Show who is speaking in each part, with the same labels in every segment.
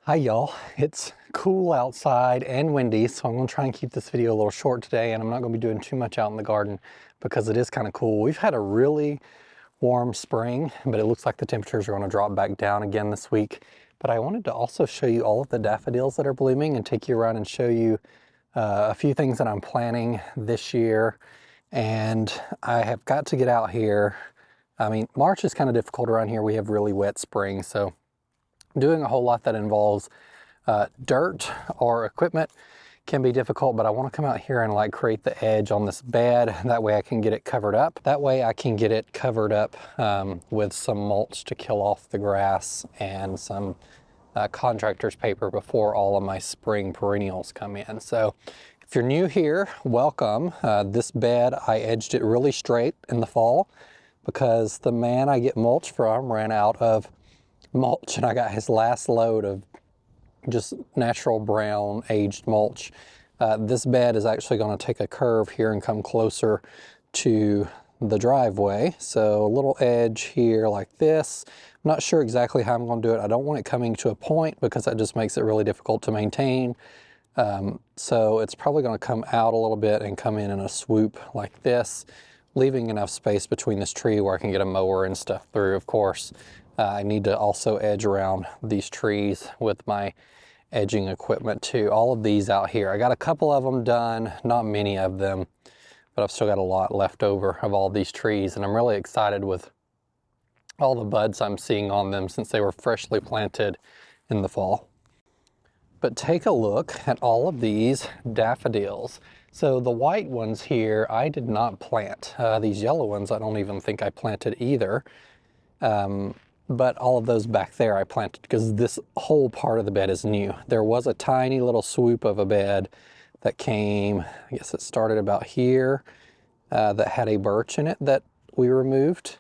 Speaker 1: Hi y'all, it's cool outside and windy, so I'm gonna try and keep this video a little short today, and I'm not gonna be doing too much out in the garden because it is kind of cool. We've had a really warm spring, but it looks like the temperatures are gonna drop back down again this week. But I wanted to also show you all of the daffodils that are blooming and take you around and show you a few things that I'm planning this year. And I have got to get out here. I mean, March is kind of difficult around here. We have really wet spring, so doing a whole lot that involves dirt or equipment can be difficult, but I want to come out here and like create the edge on this bed. That way I can get it covered up. That way I can get it covered up with some mulch to kill off the grass and some contractor's paper before all of my spring perennials come in. So if you're new here, welcome. This bed, I edged it really straight in the fall because the man I get mulch from ran out of mulch, and I got his last load of just natural brown aged mulch. This bed is actually going to take a curve here and come closer to the driveway. So a little edge here like this. I'm not sure exactly how I'm going to do it. I don't want it coming to a point because that just makes it really difficult to maintain. So it's probably going to come out a little bit and come in a swoop like this, leaving enough space between this tree where I can get a mower and stuff through, of course. I need to also edge around these trees with my edging equipment too. All of these out here, I got a couple of them done, not many of them, but I've still got a lot left over of all these trees, and I'm really excited with all the buds I'm seeing on them since they were freshly planted in the fall. But take a look at all of these daffodils. So the white ones here, I did not plant. These yellow ones, I don't even think I planted either. But all of those back there I planted because this whole part of the bed is new. There was a tiny little swoop of a bed that came, I guess it started about here, that had a birch in it that we removed.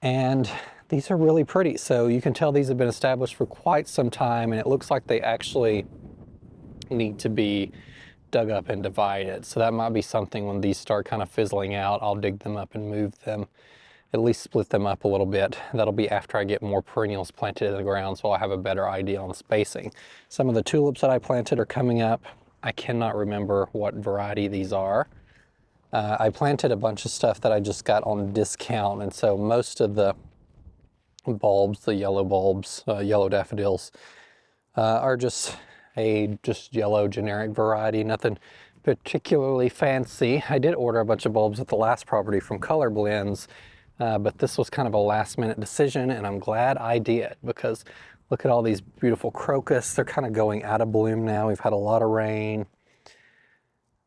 Speaker 1: And these are really pretty. So you can tell these have been established for quite some time, and it looks like they actually need to be dug up and divided. So that might be something when these start kind of fizzling out, I'll dig them up and move them. At least split them up a little bit. That'll be after I get more perennials planted in the ground, so I'll have a better idea on spacing. Some of the tulips that I planted are coming up. I cannot remember what variety these are. I planted a bunch of stuff that I just got on discount, and so most of the bulbs, the yellow bulbs, yellow daffodils, are just yellow generic variety, nothing particularly fancy. I did order a bunch of bulbs at the last property from Color Blends, but this was kind of a last minute decision, and I'm glad I did because look at all these beautiful crocus. They're kind of going out of bloom now. We've had a lot of rain,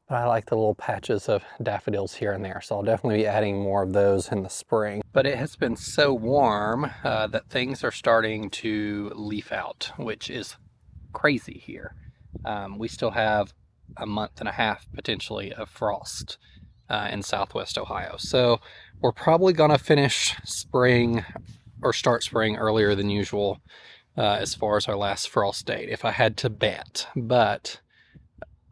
Speaker 1: but I like the little patches of daffodils here and there, so I'll definitely be adding more of those in the spring. But it has been so warm that things are starting to leaf out, which is crazy here. We still have a month and a half potentially of frost in Southwest Ohio. So we're probably gonna finish spring or start spring earlier than usual as far as our last frost date, if I had to bet. But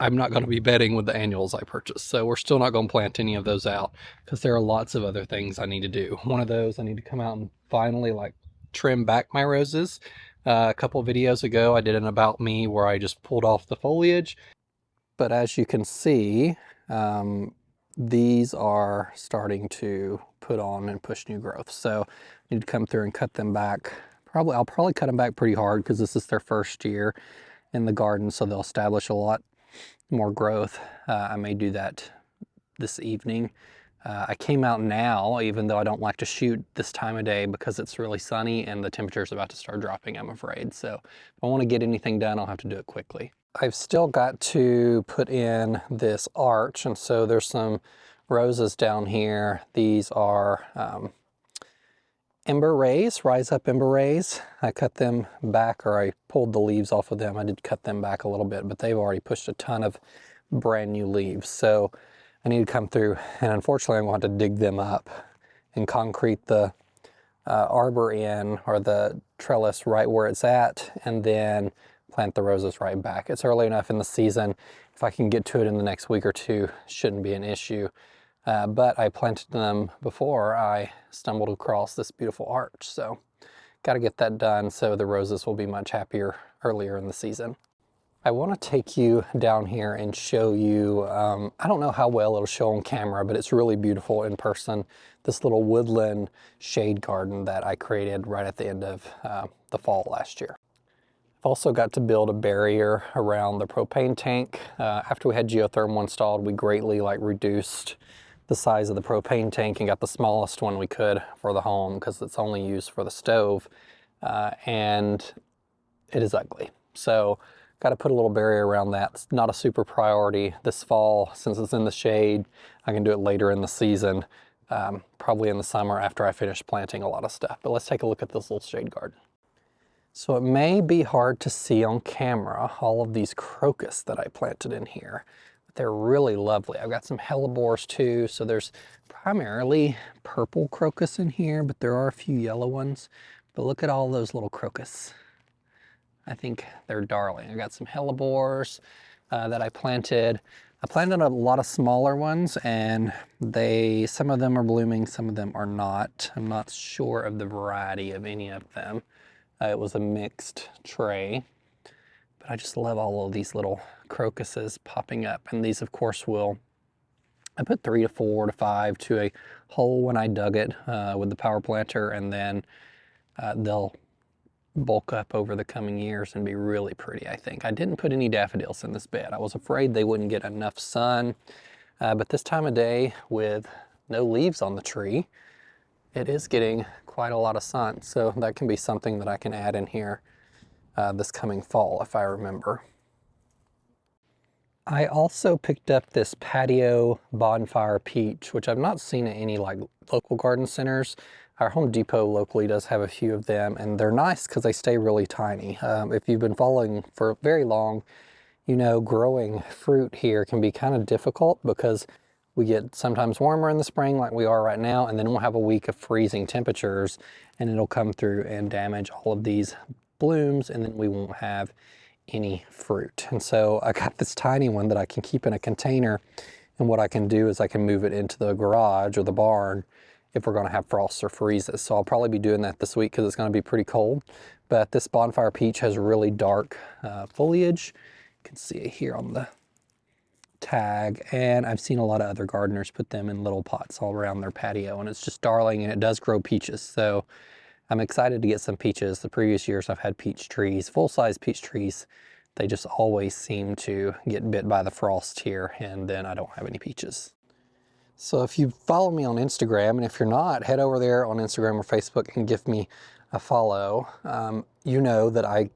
Speaker 1: I'm not gonna be betting with the annuals I purchased. So we're still not gonna plant any of those out because there are lots of other things I need to do. One of those, I need to come out and finally like trim back my roses. A couple of videos ago, I did an about me where I just pulled off the foliage. But as you can see, these are starting to put on and push new growth. So I need to come through and cut them back. I'll probably cut them back pretty hard because this is their first year in the garden, so they'll establish a lot more growth. I may do that this evening. I came out now, even though I don't like to shoot this time of day because it's really sunny and the temperature's about to start dropping, I'm afraid. So if I want to get anything done, I'll have to do it quickly. I've still got to put in this arch, and so there's some roses down here. These are rise up ember rays. I cut them back, or I pulled the leaves off of them. I did cut them back a little bit, but they've already pushed a ton of brand new leaves. So I need to come through, and unfortunately I'm going to have to dig them up and concrete the arbor in, or the trellis right where it's at, and then plant the roses right back. It's early enough in the season. If I can get to it in the next week or two, shouldn't be an issue. But I planted them before I stumbled across this beautiful arch. So got to get that done so the roses will be much happier earlier in the season. I want to take you down here and show you, I don't know how well it'll show on camera, but it's really beautiful in person, this little woodland shade garden that I created right at the end of the fall last year. I've also got to build a barrier around the propane tank. After we had geothermal installed, we greatly reduced the size of the propane tank and got the smallest one we could for the home because it's only used for the stove, and it is ugly. So got to put a little barrier around that. It's not a super priority this fall since it's in the shade. I can do it later in the season, probably in the summer after I finish planting a lot of stuff. But let's take a look at this little shade garden. So it may be hard to see on camera all of these crocus that I planted in here, but they're really lovely. I've got some hellebores too, so there's primarily purple crocus in here, but there are a few yellow ones. But look at all those little crocus. I think they're darling. I got some hellebores that I planted. I planted a lot of smaller ones, and some of them are blooming, some of them are not. I'm not sure of the variety of any of them. It was a mixed tray, but I just love all of these little crocuses popping up. And these, of course, I put 3 to 4 to 5 to a hole when I dug it with the power planter, and then they'll bulk up over the coming years and be really pretty, I think. I didn't put any daffodils in this bed. I was afraid they wouldn't get enough sun, but this time of day with no leaves on the tree, it is getting quite a lot of sun, so that can be something that I can add in here this coming fall if I remember. I also picked up this patio Bonfire Peach, which I've not seen at any local garden centers. Our Home Depot locally does have a few of them, and they're nice because they stay really tiny. If you've been following for very long, you know growing fruit here can be kind of difficult because we get sometimes warmer in the spring like we are right now, and then we'll have a week of freezing temperatures and it'll come through and damage all of these blooms, and then we won't have any fruit. And so I got this tiny one that I can keep in a container, and what I can do is I can move it into the garage or the barn if we're going to have frosts or freezes. So I'll probably be doing that this week because it's going to be pretty cold. But this Bonfire Peach has really dark foliage. You can see it here on the tag, and I've seen a lot of other gardeners put them in little pots all around their patio, and it's just darling, and it does grow peaches. So I'm excited to get some peaches. The previous years I've had peach trees, full-size peach trees. They just always seem to get bit by the frost here, and then I don't have any peaches. So if you follow me on Instagram, and if you're not, head over there on Instagram or Facebook and give me a follow. You know that I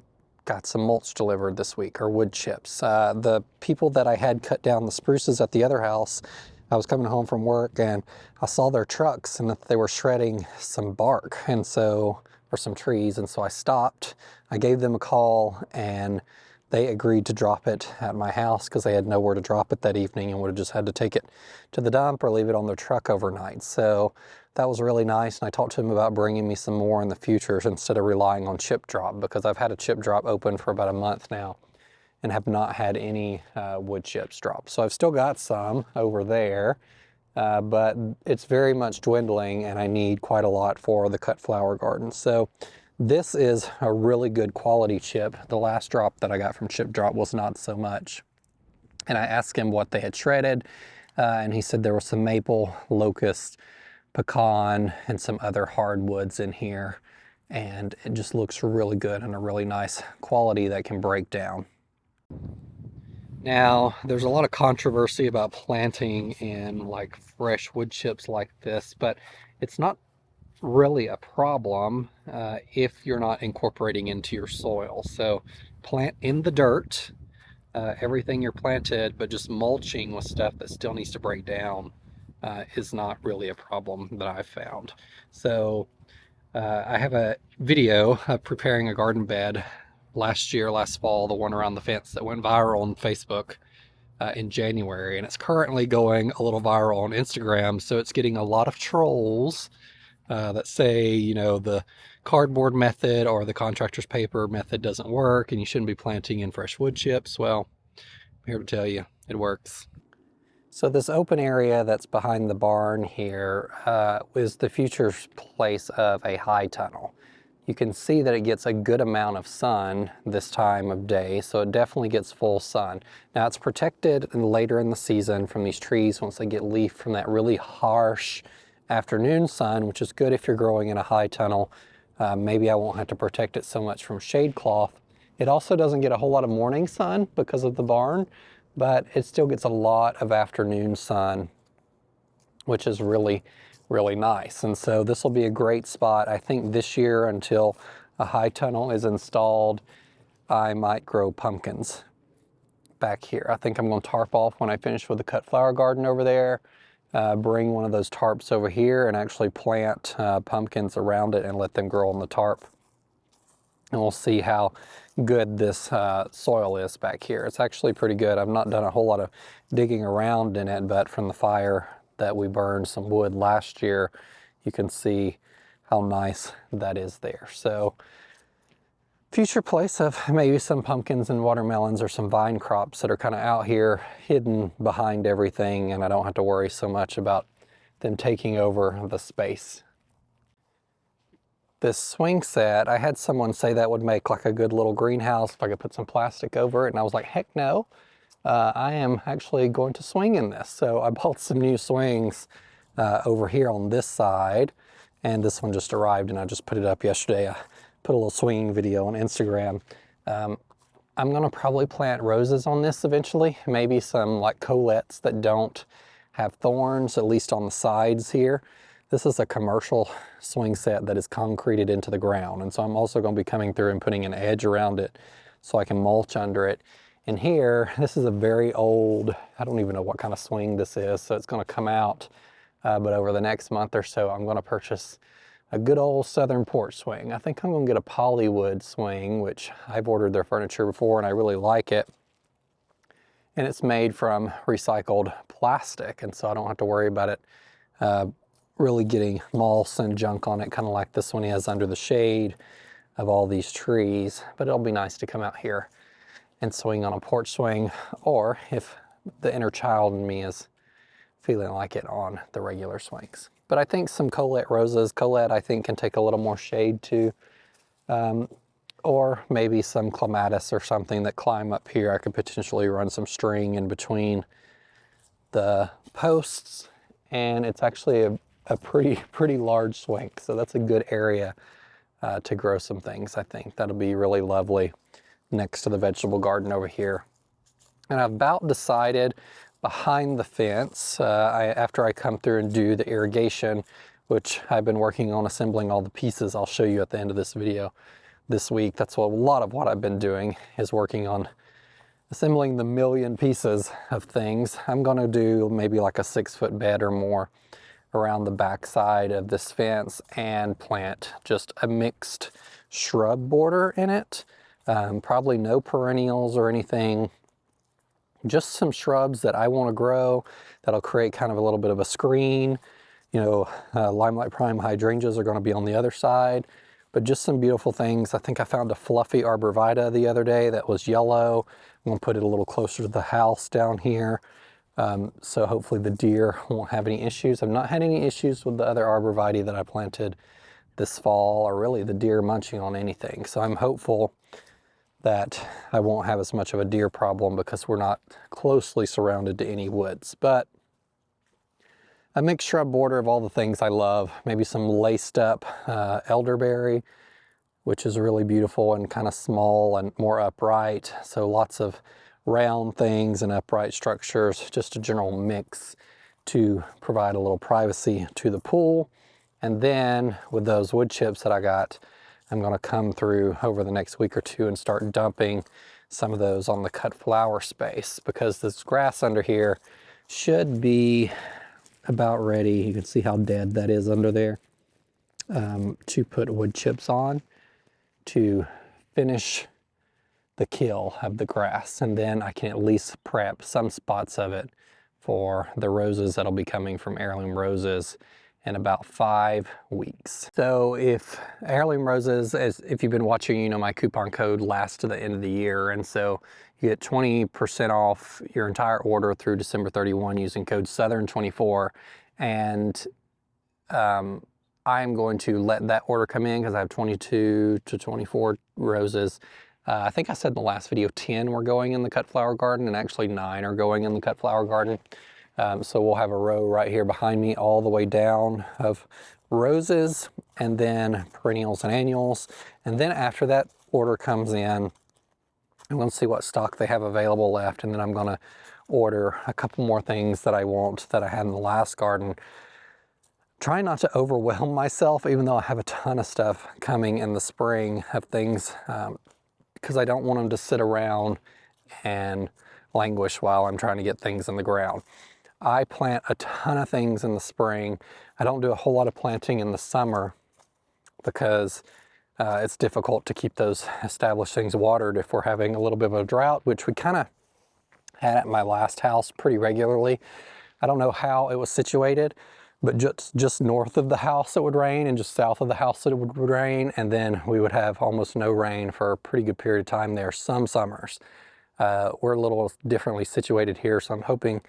Speaker 1: got some mulch delivered this week, or wood chips. The people that I had cut down the spruces at the other house, I was coming home from work and I saw their trucks and that they were shredding some bark, and so, or some trees, and so I stopped. I gave them a call and they agreed to drop it at my house because they had nowhere to drop it that evening and would have just had to take it to the dump or leave it on their truck overnight. So that was really nice, and I talked to them about bringing me some more in the future instead of relying on chip drop, because I've had a chip drop open for about a month now and have not had any wood chips drop. So I've still got some over there, but it's very much dwindling, and I need quite a lot for the cut flower garden. So this is a really good quality chip. The last drop that I got from Chip Drop was not so much. And I asked him what they had shredded, and he said there was some maple, locust, pecan, and some other hardwoods in here. And it just looks really good and a really nice quality that can break down. Now, there's a lot of controversy about planting in fresh wood chips like this, but it's not really a problem if you're not incorporating into your soil. So plant in the dirt, everything you're planted, but just mulching with stuff that still needs to break down is not really a problem that I've found. So I have a video of preparing a garden bed last fall, the one around the fence that went viral on Facebook in January, and it's currently going a little viral on Instagram. So it's getting a lot of trolls that say, you know, the cardboard method or the contractor's paper method doesn't work and you shouldn't be planting in fresh wood chips. Well, I'm here to tell you, it works. So this open area that's behind the barn here is the future place of a high tunnel. you can see that it gets a good amount of sun this time of day, so it definitely gets full sun. Now it's protected later in the season from these trees once they get leaf from that really harsh afternoon sun, which is good if you're growing in a high tunnel. Maybe I won't have to protect it so much from shade cloth. It also doesn't get a whole lot of morning sun because of the barn, but it still gets a lot of afternoon sun, which is really, really nice. And so this will be a great spot. I think this year, until a high tunnel is installed, I might grow pumpkins back here. I think I'm going to tarp off when I finish with the cut flower garden over there, bring one of those tarps over here and actually plant pumpkins around it and let them grow on the tarp. And we'll see how good this soil is back here. It's actually pretty good. I've not done a whole lot of digging around in it, but from the fire that we burned some wood last year, you can see how nice that is there. So future place of maybe some pumpkins and watermelons or some vine crops that are kind of out here hidden behind everything, and I don't have to worry so much about them taking over the space. This swing set, I had someone say that would make like a good little greenhouse if I could put some plastic over it, and I was like, heck no. I am actually going to swing in this. So I bought some new swings over here on this side, and this one just arrived and I just put it up yesterday. I put a little swinging video on Instagram. I'm gonna probably plant roses on this eventually, maybe some like 𝗟𝗶𝗸𝗲 that don't have thorns, at least on the sides here. This is a commercial swing set that is concreted into the ground, and so I'm also going to be coming through and putting an edge around it so I can mulch under it. And here, this is a very old, I don't even know what kind of swing this is, so it's going to come out, but over the next month or so, I'm going to purchase a good old southern porch swing. I think I'm going to get a polywood swing, which I've ordered their furniture before and I really like it. And it's made from recycled plastic, and so I don't have to worry about it really getting moss and junk on it, kind of like this one is under the shade of all these trees. But it'll be nice to come out here and swing on a porch swing, or if the inner child in me is feeling like it, on the regular swings. But I think some 𝗟𝗶𝗸𝗲 roses, 𝗟𝗶𝗸𝗲 I think can take a little more shade too, or maybe some clematis or something that climb up here. I could potentially run some string in between the posts, and it's actually a pretty large swing, so that's a good area to grow some things. I think that'll be really lovely next to the vegetable garden over here. And I've about decided behind the fence, after I come through and do the irrigation, which I've been working on assembling all the pieces. I'll show you at the end of this video this week. That's what a lot of what I've been doing, is working on assembling the million pieces of things. I'm going to do maybe like a 6-foot bed or more around the back side of this fence and plant just a mixed shrub border in it. Probably no perennials or anything, just some shrubs that I want to grow that'll create kind of a little bit of a screen. You know, Limelight Prime hydrangeas are going to be on the other side, but just some beautiful things. I think I found a fluffy 𝗟𝗶𝗸𝗲 the other day that was yellow. I'm going to put it a little closer to the house down here. So hopefully the deer won't have any issues. I've not had any issues with the other 𝗟𝗶𝗸𝗲 that I planted this fall, or really the deer munching on anything. So I'm hopeful that I won't have as much of a deer problem because we're not closely surrounded to any woods. But a mixed shrub border of all the things I love. Maybe some laced up elderberry, which is really beautiful and kind of small and more upright. So lots of round things and upright structures, just a general mix to provide a little privacy to the pool. And then with those wood chips that I got, I'm going to come through over the next week or two and start dumping some of those on the cut flower space, because this grass under here should be about ready. You can see how dead that is under there, to put wood chips on to finish the kill of the grass, and then I can at least prep some spots of it for the roses that'll be coming from Heirloom Roses in about 5 weeks. So if Heirloom Roses, if you've been watching, you know my coupon code lasts to the end of the year, and so you get 20% off your entire order through December 31 using code Southern24. And I'm going to let that order come in because I have 22 to 24 roses. I think I said in the last video 10 were going in the cut flower garden, and actually 9 are going in the cut flower garden. So we'll have a row right here behind me all the way down of roses, and then perennials and annuals. And then after that order comes in, I'm going to see what stock they have available left, and then I'm going to order a couple more things that I want that I had in the last garden. Try not to overwhelm myself, even though I have a ton of stuff coming in the spring of things, because I don't want them to sit around and languish while I'm trying to get things in the ground. I plant a ton of things in the spring. I don't do a whole lot of planting in the summer because it's difficult to keep those established things watered if we're having a little bit of a drought, which we kind of had at my last house pretty regularly. I don't know how it was situated, but just north of the house it would rain, and just south of the house it would rain, and then we would have almost no rain for a pretty good period of time there some summers. We're a little differently situated here, so I'm hoping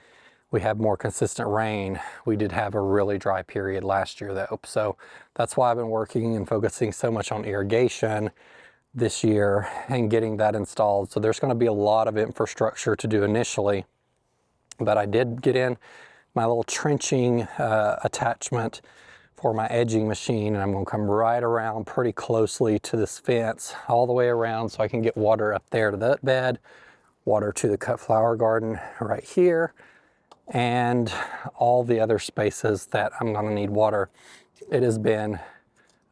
Speaker 1: we have more consistent rain. We did have a really dry period last year though, so that's why I've been working and focusing so much on irrigation this year and getting that installed. So there's going to be a lot of infrastructure to do initially, but I did get in my little trenching attachment for my edging machine, and I'm going to come right around pretty closely to this fence all the way around so I can get water up there to that bed, water to the cut flower garden right here, and all the other spaces that I'm going to need water. It has been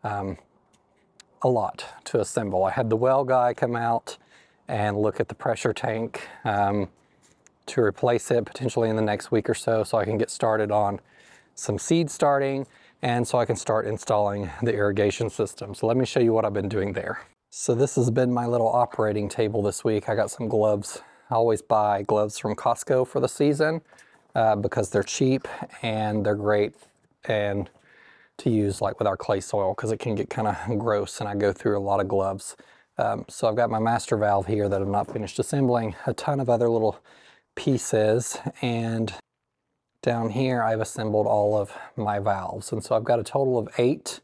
Speaker 1: a lot to assemble. I had the well guy come out and look at the pressure tank to replace it potentially in the next week or so I can get started on some seed starting, and so I can start installing the irrigation system. So let me show you what I've been doing there. So this has been my little operating table this week. I got some gloves. I always buy gloves from Costco for the season because they're cheap and they're great and to use like with our clay soil, because it can get kind of gross and I go through a lot of gloves. So I've got my master valve here that I've not finished assembling, a ton of other little pieces, and down here I've assembled all of my valves. And so I've got a total of 8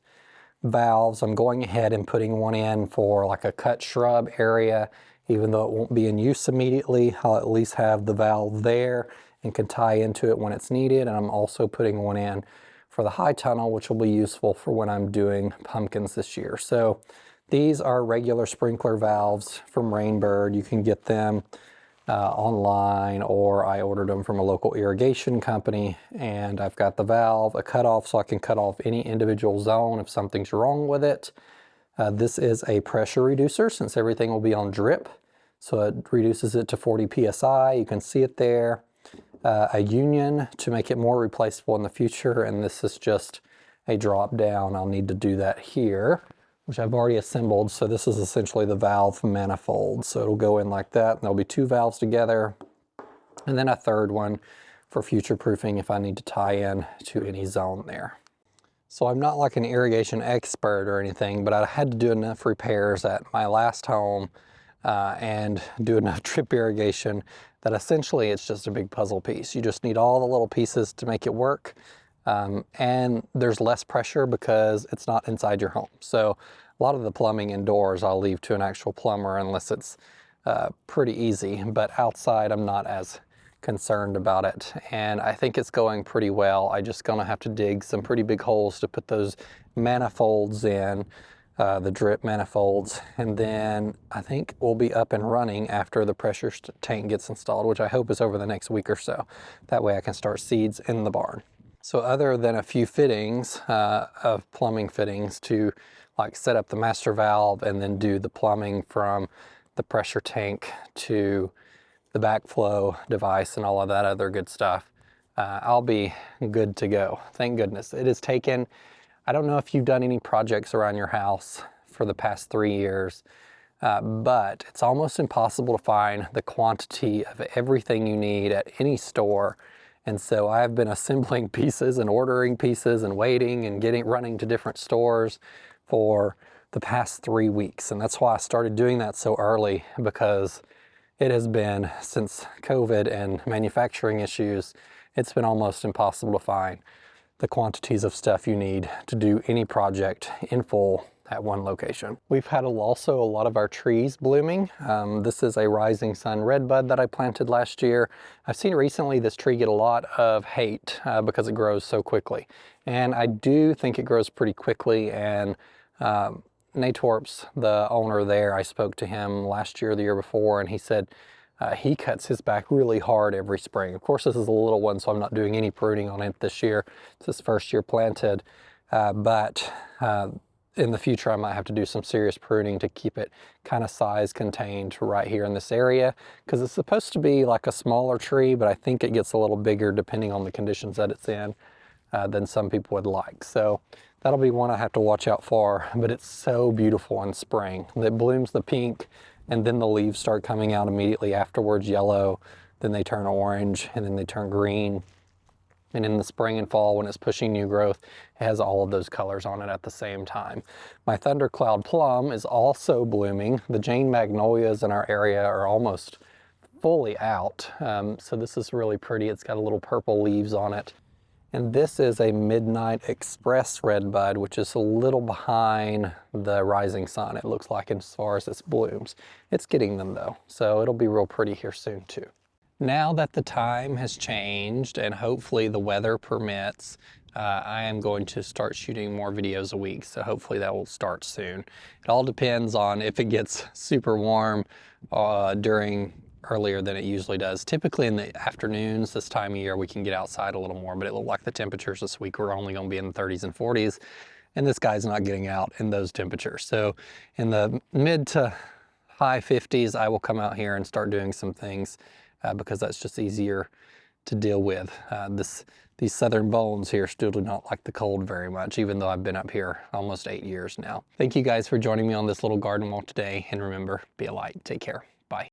Speaker 1: valves. I'm going ahead and putting one in for like a cut shrub area. Even though it won't be in use immediately, I'll at least have the valve there and can tie into it when it's needed. And I'm also putting one in for the high tunnel, which will be useful for when I'm doing pumpkins this year. So these are regular sprinkler valves from Rainbird. You can get them online, or I ordered them from a local irrigation company, and I've got the valve, a cutoff, so I can cut off any individual zone if something's wrong with it. This is a pressure reducer since everything will be on drip, so it reduces it to 40 psi. You can see it there. A union to make it more replaceable in the future, and this is just a drop down. I'll need to do that here, which I've already assembled. So this is essentially the valve manifold. So it'll go in like that, and there'll be 2 valves together, and then a third one for future proofing if I need to tie in to any zone there. So I'm not like an irrigation expert or anything, but I had to do enough repairs at my last home and do enough drip irrigation that essentially it's just a big puzzle piece. You just need all the little pieces to make it work. And there's less pressure because it's not inside your home. So a lot of the plumbing indoors I'll leave to an actual plumber unless it's pretty easy, but outside I'm not as concerned about it. And I think it's going pretty well. I just gonna have to dig some pretty big holes to put those manifolds in, the drip manifolds, and then I think we'll be up and running after the pressure tank gets installed, which I hope is over the next week or so. That way I can start seeds in the barn. So other than a few fittings of plumbing fittings to like set up the master valve and then do the plumbing from the pressure tank to the backflow device and all of that other good stuff, I'll be good to go. Thank goodness. It has taken, I don't know if you've done any projects around your house for the past 3 years, but it's almost impossible to find the quantity of everything you need at any store. And so I've been assembling pieces and ordering pieces and waiting and running to different stores for the past 3 weeks. And that's why I started doing that so early, because it has been, since COVID and manufacturing issues, it's been almost impossible to find the quantities of stuff you need to do any project in full at one location. We've had also a lot of our trees blooming. This is a rising sun redbud that I planted last year. I've seen recently this tree get a lot of hate because it grows so quickly. And I do think it grows pretty quickly, and 𝗟𝗶𝗸𝗲, the owner there, I spoke to him last year or the year before, and he said he cuts his back really hard every spring. Of course, this is a little one, so I'm not doing any pruning on it this year. It's his first year planted, but in the future, I might have to do some serious pruning to keep it kind of size contained right here in this area, because it's supposed to be like a smaller tree, but I think it gets a little bigger depending on the conditions that it's in than some people would like. So that'll be one I have to watch out for, but it's so beautiful in spring. It blooms the pink, and then the leaves start coming out immediately afterwards, yellow, then they turn orange, and then they turn green. And in the spring and fall, when it's pushing new growth, it has all of those colors on it at the same time. My thundercloud plum is also blooming. The Jane magnolias in our area are almost fully out. So this is really pretty. It's got a little purple leaves on it. And this is a Midnight Express redbud, which is a little behind the rising sun, it looks like, as far as its blooms. It's getting them though, so it'll be real pretty here soon too. Now that the time has changed and hopefully the weather permits, I am going to start shooting more videos a week, so hopefully that will start soon. It all depends on if it gets super warm earlier than it usually does. Typically in the afternoons this time of year we can get outside a little more, but it looked like the temperatures this week were only going to be in the 30s and 40s, and this guy's not getting out in those temperatures. So in the mid to high 50s I will come out here and start doing some things because that's just easier to deal with. These southern bones here still do not like the cold very much, even though I've been up here almost 8 years now. Thank you guys for joining me on this little garden walk today, and remember, be a light. Take care.